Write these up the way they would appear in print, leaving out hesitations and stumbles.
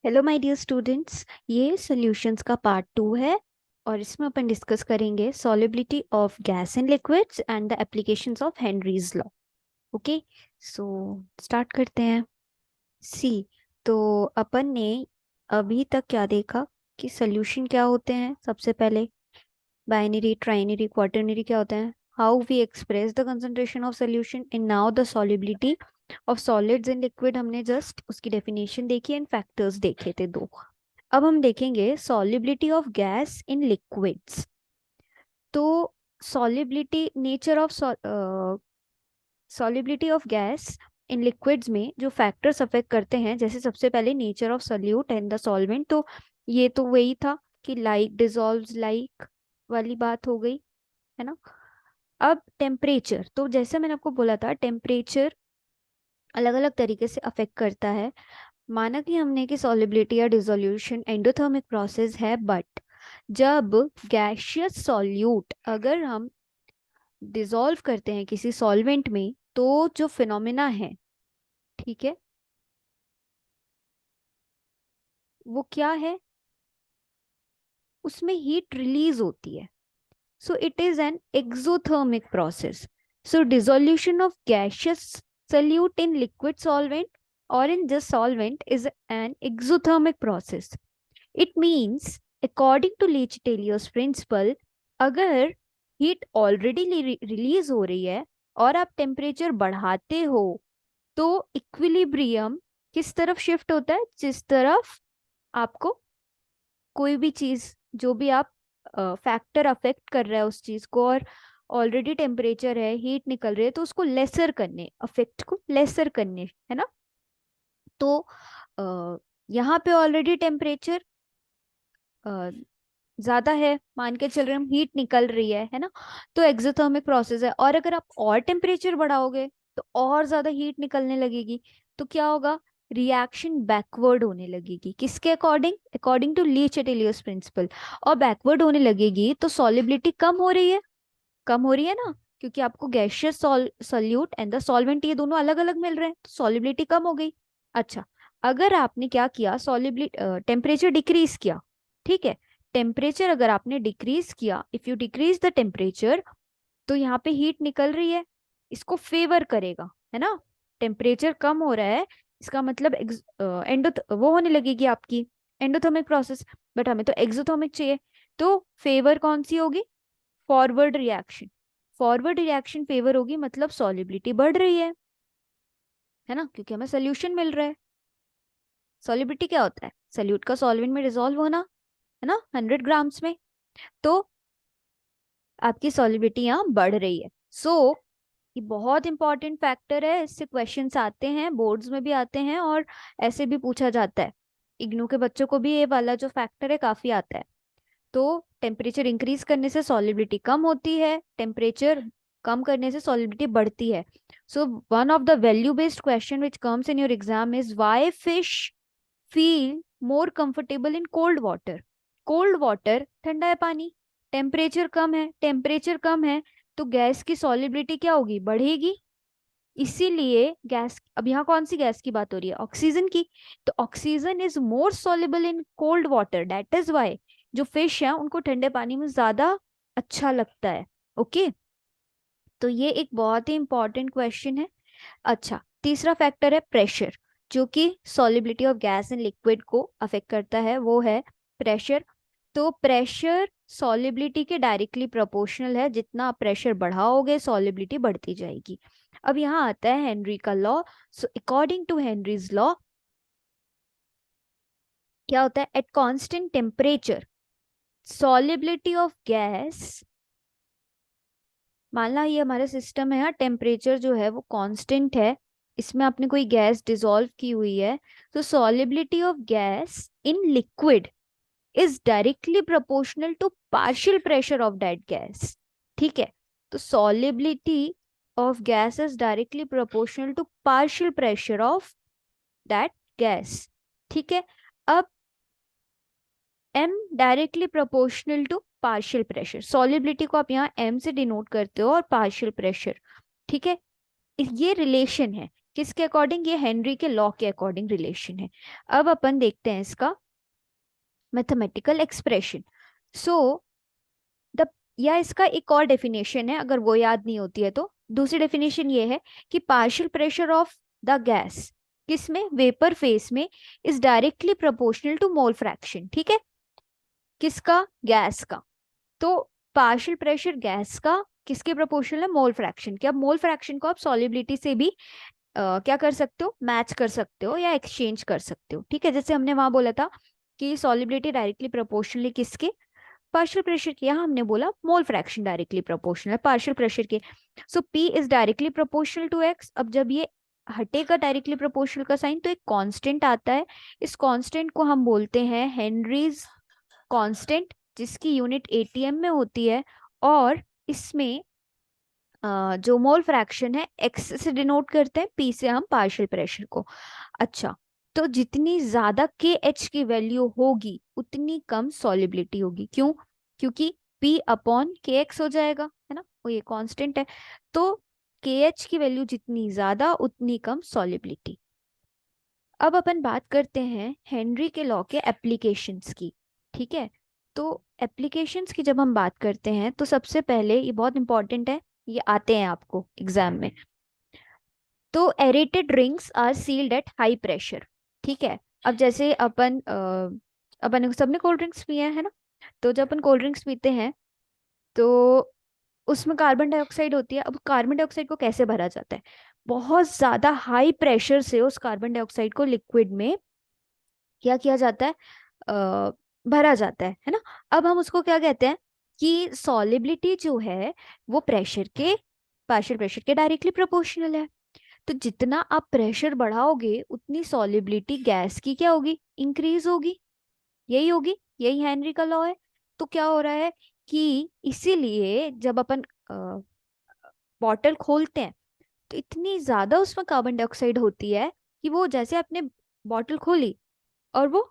Hello my dear students, ये solutions का part 2 है और इसमें अपन डिस्कस करेंगे solubility of gas in liquids and the applications of Henry's law. Okay, so start करते हैं। सी, तो अपन ने अभी तक क्या देखा कि सॉल्यूशन क्या होते हैं। सबसे पहले बाइनरी, ट्राइनरी, क्वाटर्नरी क्या होते हैं, how we express the concentration of solution in now the solubility of solids in liquid. हमने जस्ट उसकी डेफिनेशन देखी एंड फैक्टर्स देखे थे दो। अब हम देखेंगे solubility of gas in liquids. तो solubility, nature of solubility of gas in liquids में जो फैक्टर्स अफेक्ट करते हैं, जैसे सबसे पहले nature of solute and the solvent. तो ये तो वही था कि लाइक डिसॉल्व्स लाइक वाली बात हो गई, है ना। अब टेम्परेचर, तो जैसे मैंने आपको बोला था टेम्परेचर अलग अलग तरीके से अफेक्ट करता है। माना कि हमने कि सॉलिबिलिटी या डिसोल्यूशन एंडोथर्मिक प्रोसेस है, बट जब गैशियस सॉल्यूट अगर हम डिसॉल्व करते हैं किसी सॉल्वेंट में, तो जो फिनोमेना है, ठीक है, वो क्या है, उसमें हीट रिलीज होती है। So it is an exothermic process. So dissolution of gaseous solute in liquid solvent or in just solvent is an exothermic process. It means, according to Le Chatelier's principle, अगर heat already release हो रही है और आप temperature बढ़ाते हो, तो equilibrium किस तरफ शिफ्ट होता है, जिस तरफ आपको कोई भी चीज, जो भी आप फैक्टर अफेक्ट कर रहा है उस चीज को, और ऑलरेडी टेम्परेचर है, हीट निकल रही है, तो उसको लेसर करने, अफेक्ट को लेसर करने, है ना। तो यहाँ पे ऑलरेडी टेम्परेचर ज्यादा है, मान के चल रहे हम हीट निकल रही है ना। तो एक्सोथर्मिक प्रोसेस है, और अगर आप और टेम्परेचर बढ़ाओगे तो और ज्यादा हीट निकलने लगेगी। तो क्या होगा, रिएक्शन बैकवर्ड होने लगेगी। किसके according, according to Le Chatelier's principle. और बैकवर्ड होने लगेगी तो सॉलिबिलिटी कम हो रही है, कम हो रही है ना, क्योंकि आपको gaseous solute and the solvent ये दोनों अलग अलग मिल रहे हैं, तो सॉलिबिलिटी कम हो गई। अच्छा, अगर आपने क्या किया, सॉलिबिलिटी टेम्परेचर डिक्रीज किया, ठीक है, टेम्परेचर अगर आपने डिक्रीज किया, if you decrease the temperature, तो यहाँ पे हीट निकल रही है, इसको फेवर करेगा, है ना। टेम्परेचर कम हो रहा है, इसका मतलब एंडो वो होने लगेगी आपकी एंडोथर्मिक प्रोसेस, बट हमें तो एक्सोथर्मिक चाहिए। तो फेवर कौन सी होगी, forward reaction. Forward reaction favour होगी, मतलब सॉलिबिलिटी बढ़ रही है ना, क्योंकि हमें सोल्यूशन मिल रहा है। सॉलिबिलिटी क्या होता है, सॉल्यूट का सॉल्वेंट में डिसॉल्व होना, है ना, 100 ग्राम्स में। तो आपकी सॉलिबिलिटी यहाँ बढ़ रही है। सो ये बहुत इंपॉर्टेंट फैक्टर है, इससे क्वेश्चंस आते हैं, बोर्ड्स में भी आते हैं और ऐसे भी पूछा जाता है। इग्नू के बच्चों को भी ये वाला जो फैक्टर है काफी आता है। तो टेम्परेचर इंक्रीज करने से सॉलिबिलिटी कम होती है, टेम्परेचर कम करने से सॉलिबिलिटी बढ़ती है। So one of the value based question which comes in your exam is why fish feel more comfortable in cold water. Cold water, ठंडा है पानी, टेम्परेचर कम है, टेम्परेचर कम है, तो गैस की सॉलिबिलिटी क्या होगी, बढ़ेगी। इसीलिए गैस, अब यहाँ कौन सी गैस की बात हो रही है, ऑक्सीजन की। तो oxygen is more soluble in cold water, that is why जो फिश है उनको ठंडे पानी में ज्यादा अच्छा लगता है। ओके, तो ये एक बहुत ही इंपॉर्टेंट क्वेश्चन है। अच्छा, तीसरा फैक्टर है प्रेशर, जो कि solubility of gas in liquid को अफेक्ट करता है, वो है प्रेशर। तो प्रेशर सॉलिबिलिटी के डायरेक्टली प्रोपोर्शनल है, जितना आप प्रेशर बढ़ाओगे सॉलिबिलिटी बढ़ती जाएगी। अब यहाँ आता है हेनरी का law. So according to Henry's law क्या होता है, at constant temperature solubility of gas, मान ला ये हमारा सिस्टम है, टेम्परेचर जो है वो कांस्टेंट है, इसमें आपने कोई गैस डिसॉल्व की हुई है, तो solubility of gas in liquid is directly proportional to partial pressure of that gas. ठीक है, तो solubility of gas is directly proportional to partial pressure of that gas. ठीक है, अब m directly proportional to partial pressure, solubility को आप यहाँ m से डिनोट करते हो और पार्शियल प्रेशर, ठीक है, ये रिलेशन है। किसके अकॉर्डिंग? ये हेनरी के लॉ के अकॉर्डिंग रिलेशन है। अब अपन देखते हैं इसका मैथमेटिकल एक्सप्रेशन। सो द, या इसका एक और डेफिनेशन है, अगर वो याद नहीं होती है तो दूसरी डेफिनेशन ये है कि partial pressure of the gas, किसमें? वेपर फेस में, is directly proportional to mole fraction. ठीक है, किसका? गैस का। तो पार्शियल प्रेशर गैस का किसके प्रोपोर्शनल है? मोल फ्रैक्शन के। अब मोल फ्रैक्शन को आप सॉलिबिलिटी से भी क्या कर सकते हो? मैच कर सकते हो या एक्सचेंज कर सकते हो। ठीक है, जैसे हमने वहां बोला था कि सॉलिबिलिटी डायरेक्टली प्रोपोर्शनली किसके? पार्शियल प्रेशर के। यहाँ हमने बोला मोल फ्रैक्शन डायरेक्टली प्रोपोर्शनल है पार्शियल प्रेशर के। So P is directly proportional to X. अब जब ये हटेगा डायरेक्टली प्रोपोर्शनल का साइन तो एक कांस्टेंट आता है। इस कांस्टेंट को हम बोलते हैं हेनरीज कांस्टेंट, जिसकी यूनिट एटीएम में होती है। और इसमें जो मोल फ्रैक्शन है एक्स से डिनोट करते हैं, पी से हम पार्शियल प्रेशर को। अच्छा, तो जितनी ज्यादा के एच की वैल्यू होगी उतनी कम सॉलिबिलिटी होगी। क्यों? क्योंकि पी अपॉन के एक्स हो जाएगा, है ना, वो ये कांस्टेंट है। तो के एच की वैल्यू जितनी ज्यादा उतनी कम सॉलिबिलिटी। अब अपन बात करते हैं हेनरी के लॉ के एप्लीकेशंस की। ठीक है, तो एप्लीकेशंस की जब हम बात करते हैं तो सबसे पहले ये बहुत इंपॉर्टेंट है, ये आते हैं आपको एग्जाम में। तो aerated rings are sealed at high pressure. ठीक है, अब जैसे अपन सबने कोल्ड ड्रिंक्स पिए है ना, तो जब अपन कोल्ड ड्रिंक्स पीते हैं तो उसमें कार्बन डाइऑक्साइड होती है। अब कार्बन डाइऑक्साइड को कैसे भरा जाता है? बहुत ज्यादा हाई प्रेशर से उस कार्बन डाइऑक्साइड को लिक्विड में क्या किया जाता है? अ, भरा जाता है ना। अब हम उसको क्या कहते हैं कि सॉलिबिलिटी जो है वो प्रेशर के, पार्शियल प्रेशर के डायरेक्टली प्रोपोर्शनल है। तो जितना आप प्रेशर बढ़ाओगे उतनी सॉलिबिलिटी गैस की क्या होगी? इंक्रीज होगी। यही होगी, यही हेनरी का लॉ है। तो क्या हो रहा है कि इसीलिए जब अपन बॉटल खोलते हैं तो इतनी ज्यादा उसमें कार्बन डाइऑक्साइड होती है कि वो जैसे आपने बॉटल खोली और वो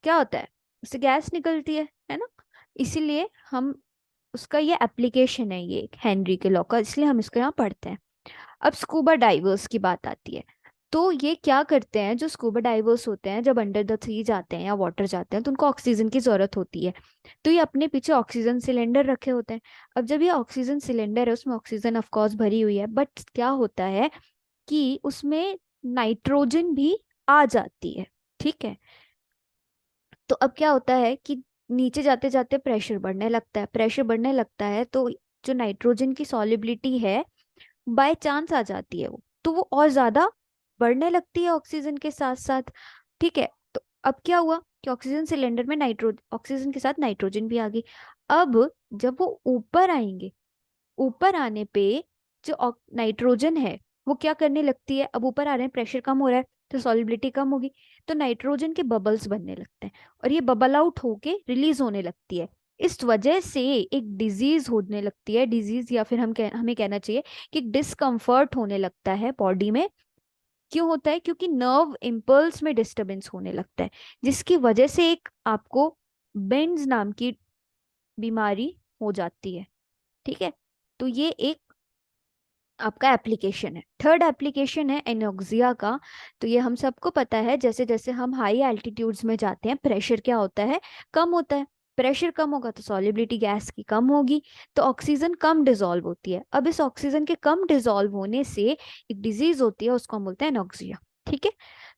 क्या होता है, उससे गैस निकलती है ना। इसीलिए हम, उसका ये एप्लीकेशन है ये हेनरी के लॉ का, इसलिए हम इसको यहाँ पढ़ते हैं। अब स्कूबा डाइवर्स की बात आती है। तो ये क्या करते हैं, जो स्कूबा डाइवर्स होते हैं जब अंडर द सी जाते हैं या वाटर जाते हैं तो उनको ऑक्सीजन की जरूरत होती है। तो ये अपने पीछे ऑक्सीजन सिलेंडर रखे होते हैं। अब जब ये ऑक्सीजन सिलेंडर है उसमें ऑक्सीजन ऑफ कोर्स भरी हुई है, बट क्या होता है कि उसमें नाइट्रोजन भी आ जाती है। ठीक है, तो अब क्या होता है कि नीचे जाते जाते प्रेशर बढ़ने लगता है, प्रेशर बढ़ने लगता है तो जो नाइट्रोजन की सॉलिबिलिटी है बाय चांस आ जाती है वो, तो वो और ज्यादा बढ़ने लगती है ऑक्सीजन के साथ साथ। ठीक है, तो अब क्या हुआ कि ऑक्सीजन सिलेंडर में ऑक्सीजन के साथ नाइट्रोजन भी आ गई। अब जब वो ऊपर आएंगे, ऊपर आने पे जो नाइट्रोजन है वो क्या करने लगती है? अब ऊपर आ रहे हैं, प्रेशर कम हो रहा है तो सॉलिबिलिटी कम होगी, तो नाइट्रोजन के बबल्स बनने लगते हैं और ये बबल आउट होके रिलीज होने लगती है। इस वजह से एक डिजीज होने लगती है, डिजीज या फिर हमें कहना चाहिए कि डिस्कम्फर्ट होने लगता है बॉडी में। क्यों होता है? क्योंकि नर्व इम्पल्स में डिस्टरबेंस होने लगता है, जिसकी वजह से एक आपको बेंज नाम की बीमारी हो जाती है। ठीक है, तो ये एक आपका एप्लीकेशन है। थर्ड एप्लीकेशन है एनोक्सिया का। तो ये हम सबको पता है, जैसे जैसे हम हाई एल्टीट्यूड्स में जाते हैं प्रेशर क्या होता है? कम होता है। प्रेशर कम होगा तो सॉलिबिलिटी गैस की कम होगी, तो ऑक्सीजन कम डिसॉल्व होती है। अब इस ऑक्सीजन के कम डिसॉल्व होने से एक डिजीज होती है, उसको हम बोलते हैं एनोक्सिया। ठीक है,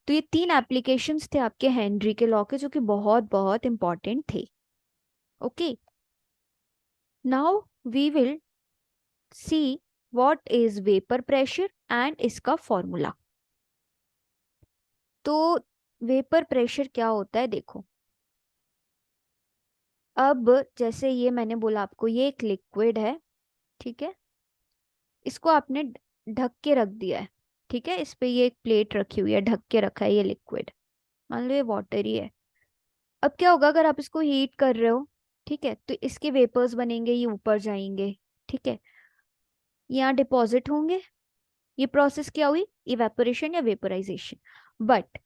तो ये तीन एप्लीकेशंस थे आपके हेनरी के लॉ के, जो कि बहुत बहुत इंपॉर्टेंट थे। Okay, now we will see what is vapour pressure and इसका फॉर्मूला। तो वेपर प्रेशर क्या होता है देखो। अब जैसे ये मैंने बोला आपको, ये एक लिक्विड है। ठीक है, इसको आपने ढक के रख दिया है। ठीक है, इस पे ये एक प्लेट रखी हुई है, ढक के रखा है ये लिक्विड। मान लो ये वाटर ही है। अब क्या होगा अगर आप इसको हीट कर रहे हो? ठीक है, तो इसके वेपर्स बनेंगे, ये ऊपर जाएंगे। ठीक है, यहाँ डिपॉजिट होंगे। ये प्रोसेस क्या हुई? इवेपोरेशन या वेपराइजेशन। बट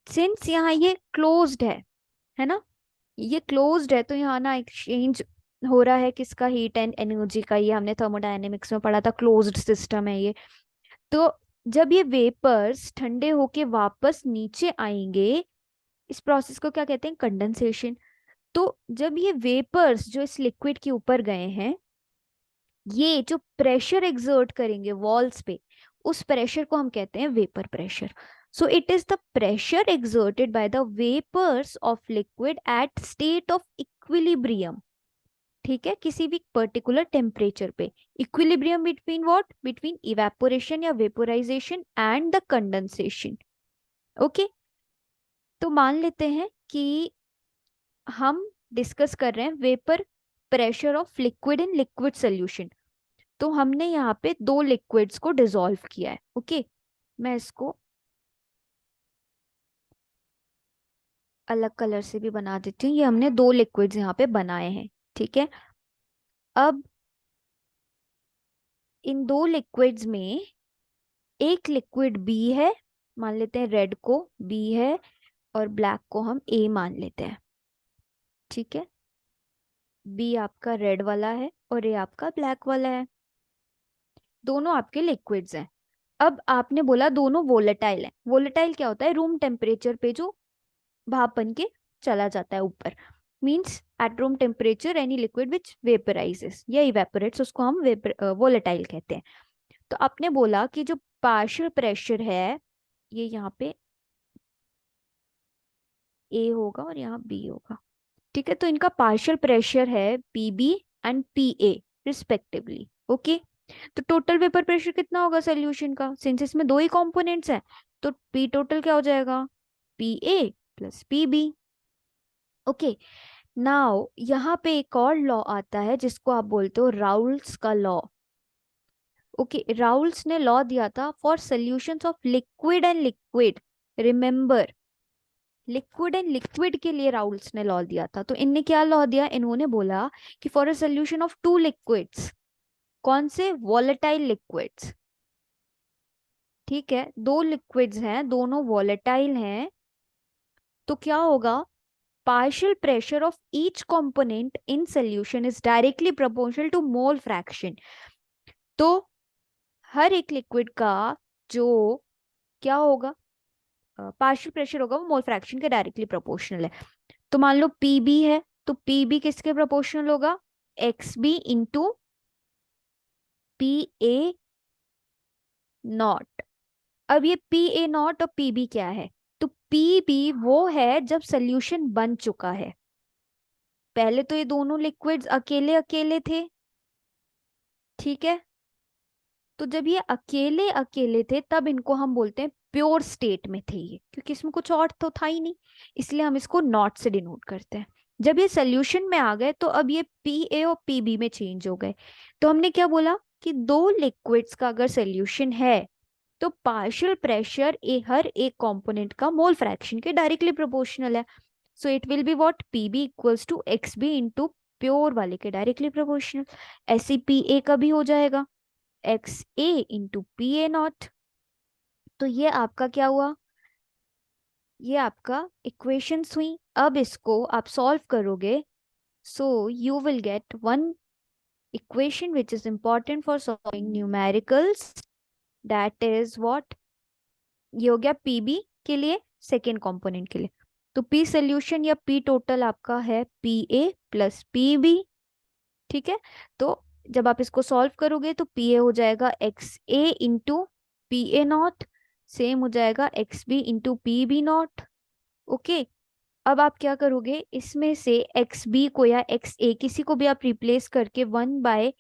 सिंस यहाँ ये क्लोज्ड है ना, ये क्लोज्ड है तो यहाँ ना एक्सचेंज हो रहा है किसका? हीट एंड एनर्जी का। ये हमने थर्मोडायनेमिक्स में पढ़ा था, क्लोज्ड सिस्टम है ये। तो जब ये वेपर्स ठंडे होके वापस नीचे आएंगे, इस प्रोसेस को क्या कहते हैं? कंडेंसेशन। तो जब ये वेपर्स जो इस लिक्विड के ऊपर गए हैं, ये जो प्रेशर एक्सर्ट करेंगे वॉल्स पे, उस प्रेशर को हम कहते हैं vapour pressure. So it is the pressure exerted by the vapours of liquid at state of equilibrium. ठीक है, किसी भी पर्टिकुलर टेम्परेचर पे। Equilibrium between what? Between evaporation या vaporisation and the condensation. Okay, तो मान लेते हैं कि हम डिस्कस कर रहे हैं vapour pressure of liquid in liquid solution. तो हमने यहाँ पे दो लिक्विड्स को डिसॉल्व किया है। ओके, मैं इसको अलग कलर से भी बना देती हूँ। ये हमने दो लिक्विड्स यहाँ पे बनाए हैं। ठीक है, अब इन दो लिक्विड्स में एक लिक्विड बी है, मान लेते हैं रेड को बी है, और ब्लैक को हम ए मान लेते हैं। ठीक है, बी आपका रेड वाला है और ए आपका ब्लैक वाला है। दोनों आपके लिक्विड्स हैं। अब आपने बोला दोनों वोलेटाइल है। वोलेटाइल क्या होता है? रूम टेम्परेचर पे जो भाप बन के चला जाता है ऊपर। Means at room temperature any liquid which vaporises या इवेपोरेट्स, उसको हम वोलेटाइल कहते हैं। तो आपने बोला कि जो पार्शियल प्रेशर है, ये यहाँ पे ए होगा और यहाँ बी होगा। ठीक है, तो इनका पार्शियल प्रेशर है P B and P A respectively. Okay, तो टोटल वेपर प्रेशर कितना होगा सोल्यूशन का? सिंस इसमें दो ही कंपोनेंट्स हैं, तो पी टोटल क्या हो जाएगा? P A plus P B. Okay, now यहाँ पे एक और लॉ आता है जिसको आप बोलते हो राउल्स का लॉ। ओके, राउल्स ने लॉ दिया था for solutions of liquid and liquid. Remember, liquid and liquid के लिए राउल्स ने लॉ दिया था। तो इनने क्या लॉ दिया? इन्होंने बोला कि for a solution of two liquids, कौन से? Volatile liquids. ठीक है, दो लिक्विड्स हैं, दोनों वॉलेटाइल हैं, तो क्या होगा? partial pressure of each component in solution is directly proportional to mole fraction। तो हर एक लिक्विड का जो क्या होगा, पार्शियल प्रेशर होगा, वो मोल फ्रैक्शन के डायरेक्टली प्रोपोर्शनल है। तो मान लो पीबी है, तो पीबी किसके प्रोपोर्शनल होगा? X B into P A nought. अब ये पी ए नॉट और पीबी क्या है? तो पीबी वो है जब सोल्यूशन बन चुका है। पहले तो ये दोनों लिक्विड्स अकेले अकेले थे। ठीक है, तो जब ये अकेले अकेले थे तब इनको हम बोलते हैं प्योर स्टेट में थे ये, क्योंकि इसमें कुछ और तो था ही नहीं, इसलिए हम इसको नॉट से डिनोट करते हैं। जब ये सोल्यूशन में आ गए तो अब ये पी ए और पी बी में चेंज हो गए। तो हमने क्या बोला कि दो लिक्विड्स का अगर सोल्यूशन है तो पार्शियल प्रेशर ए हर एक कंपोनेंट का मोल फ्रैक्शन के डायरेक्टली प्रोपोर्शनल है। So it will be what? P B equals to X B into pure वाले के डायरेक्टली प्रोपोर्शनल। ऐसे पी ए का भी हो जाएगा X A into P A nought. तो ये आपका क्या हुआ? ये आपका इक्वेशंस हुई। अब इसको आप सॉल्व करोगे, so you will get one equation which is important for solving numericals, that is what? ये हो गया पीबी के लिए, सेकेंड कंपोनेंट के लिए। तो पी सोल्यूशन या पी टोटल आपका है P A plus P B. ठीक है, तो जब आप इसको सॉल्व करोगे तो पी ए हो जाएगा X A into P A nought, same हो जाएगा X B into P B nought. Okay, अब आप क्या करोगे? इसमें से एक्स बी को या एक्स ए किसी को भी आप रिप्लेस करके वन बाय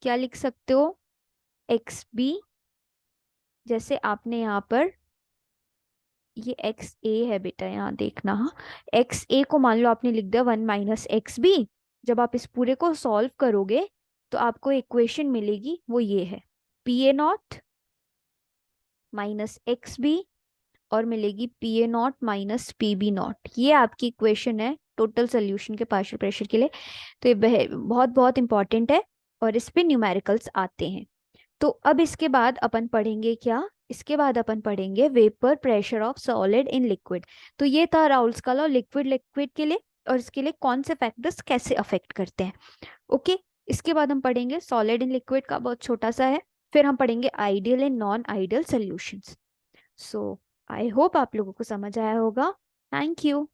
क्या लिख सकते हो? X B. जैसे आपने यहाँ पर ये एक्स ए है बेटा, यहाँ देखना, हाँ, एक्स ए को मान लो आपने लिख दिया वन माइनस एक्स बी। जब आप इस पूरे को सॉल्व करोगे तो आपको इक्वेशन मिलेगी, वो ये है P A nought minus X B, और मिलेगी P A nought minus P B nought. ये आपकी इक्वेशन है टोटल सोल्यूशन के पार्शियल प्रेशर के लिए। तो ये बहुत बहुत इंपॉर्टेंट है और इस पे न्यूमेरिकल्स आते हैं। तो अब इसके बाद अपन पढ़ेंगे क्या? इसके बाद अपन पढ़ेंगे vapour pressure of solid in liquid. तो ये था राउल्स का लॉ लिक्विड लिक्विड के लिए, और इसके लिए कौन से फैक्टर्स कैसे अफेक्ट करते हैं। ओके, इसके बाद हम पढ़ेंगे सॉलिड इन लिक्विड का, बहुत छोटा सा है। फिर हम पढ़ेंगे ideal and non ideal solutions. So I hope आप लोगों को समझ आया होगा। Thank you.